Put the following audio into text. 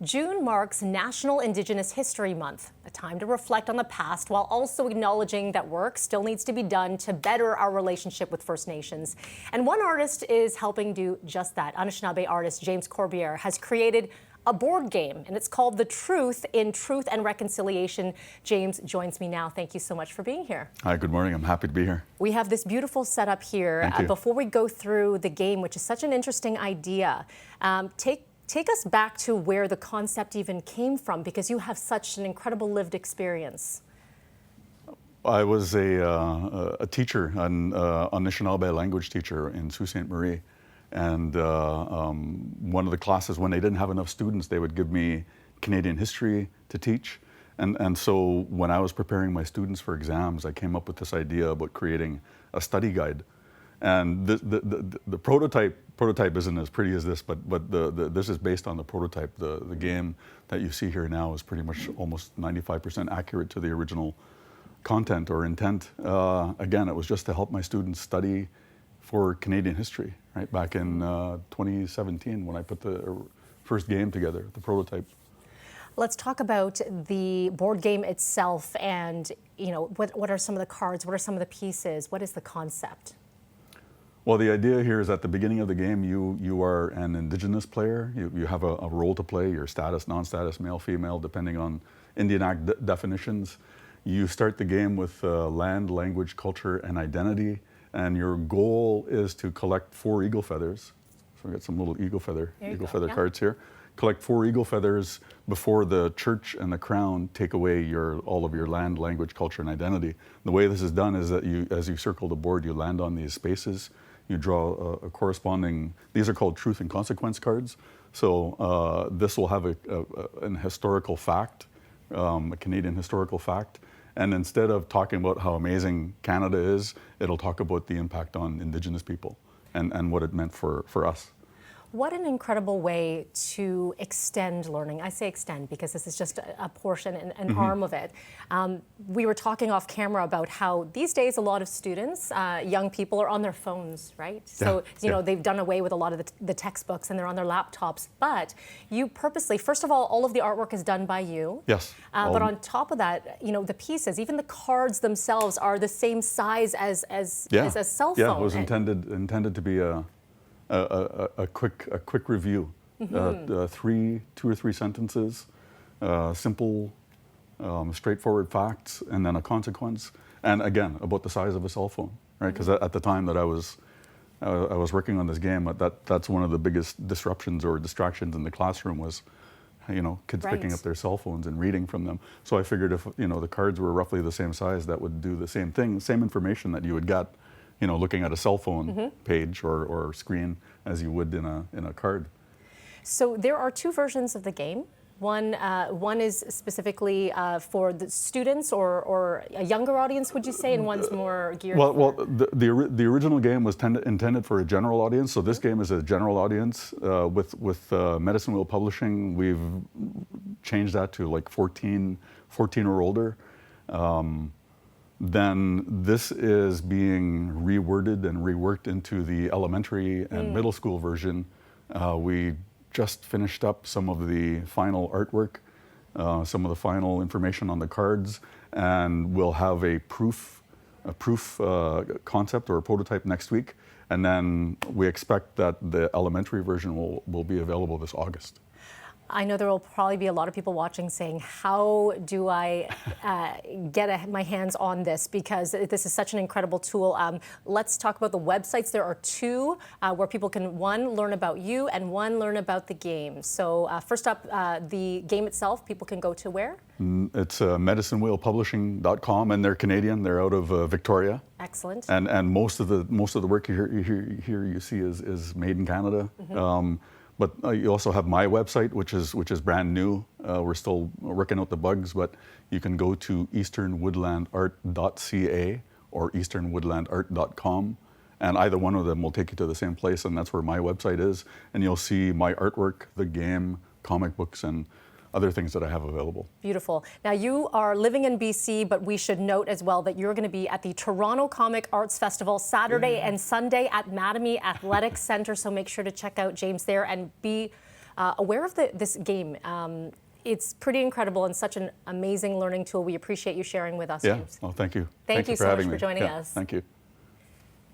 June marks National Indigenous History Month, a time to reflect on the past while also acknowledging that work still needs to be done to better our relationship with First Nations. And one artist is helping do just that. Anishinaabe artist James Corbiere has created a board game, and it's called The Truth in Truth and Reconciliation. James joins me now. Thank you so much for being here. Hi, good morning. I'm happy to be here. We have this beautiful setup here. Before we go through the game, which is such an interesting idea, take us back to where the concept even came from, because you have such an incredible lived experience. I was a teacher, an Anishinaabe language teacher in Sault Ste. Marie. And one of the classes, when they didn't have enough students, they would give me Canadian history to teach. And so when I was preparing my students for exams, I came up with this idea about creating a study guide. And the prototype isn't as pretty as this, but this is based on the prototype. The game that you see here now is pretty much almost 95% accurate to the original content or intent. Again, it was just to help my students study for Canadian history, right? Back in 2017 when I put the first game together, the prototype. Let's talk about the board game itself, and what are some of the cards, what are some of the pieces, what is the concept? Well, the idea here is at the beginning of the game, you are an Indigenous player. You have a role to play, your status, non-status, male, female, depending on Indian Act definitions. You start the game with land, language, culture, and identity. And your goal is to collect 4 eagle feathers. So we got some little eagle feather cards here. Collect 4 eagle feathers before the church and the crown take away all of your land, language, culture, and identity. The way this is done is that as you circle the board, you land on these spaces. You draw a corresponding, these are called truth and consequence cards. So this will have an historical fact, a Canadian historical fact. And instead of talking about how amazing Canada is, it'll talk about the impact on Indigenous people and what it meant for us. What an incredible way to extend learning. I say extend because this is just a portion, an arm of it. We were talking off camera about how these days a lot of students, young people, are on their phones, right? So, they've done away with a lot of the textbooks and they're on their laptops. But you purposely, first of all of the artwork is done by you. Yes. But on top of that, the pieces, even the cards themselves are the same size as a cell phone. Yeah, it was intended to be a quick review, 2 or 3 sentences, simple, straightforward facts, and then a consequence. And again, about the size of a cell phone, right? Because at the time that I was working on this game, that's one of the biggest disruptions or distractions in the classroom was, kids picking up their cell phones and reading from them. So I figured if the cards were roughly the same size, that would do the same thing, same information that you would get looking at a cell phone page or screen as you would in a card. So there are 2 versions of the game. One is specifically for the students or a younger audience, would you say, and one's more geared Well, the original game was intended for a general audience, so this game is a general audience. With Medicine Wheel Publishing, we've changed that to like 14 or older. Then this is being reworded and reworked into the elementary and middle school version. We just finished up some of the final artwork, some of the final information on the cards, and we'll have a proof concept or a prototype next week. And then we expect that the elementary version will be available this August. I know there will probably be a lot of people watching saying, how do I get my hands on this? Because this is such an incredible tool. Let's talk about the websites. There are 2 where people can, one, learn about you and one, learn about the game. So first up, the game itself, people can go to where? It's medicinewheelpublishing.com, and they're Canadian. They're out of Victoria. Excellent. And most of the work here you see is made in Canada. But you also have my website, which is brand new. We're still working out the bugs, but you can go to easternwoodlandart.ca or easternwoodlandart.com, and either one of them will take you to the same place, and that's where my website is. And you'll see my artwork, the game, comic books, and other things that I have available. Beautiful. Now, you are living in BC, but we should note as well that you're going to be at the Toronto Comic Arts Festival Saturday and Sunday at Mattamy Athletic Centre. So make sure to check out James there and be aware of this game. It's pretty incredible and such an amazing learning tool. We appreciate you sharing with us, Yeah. James. Well, thank you. Thank you for so having much me. for joining Yeah, us. Thank you.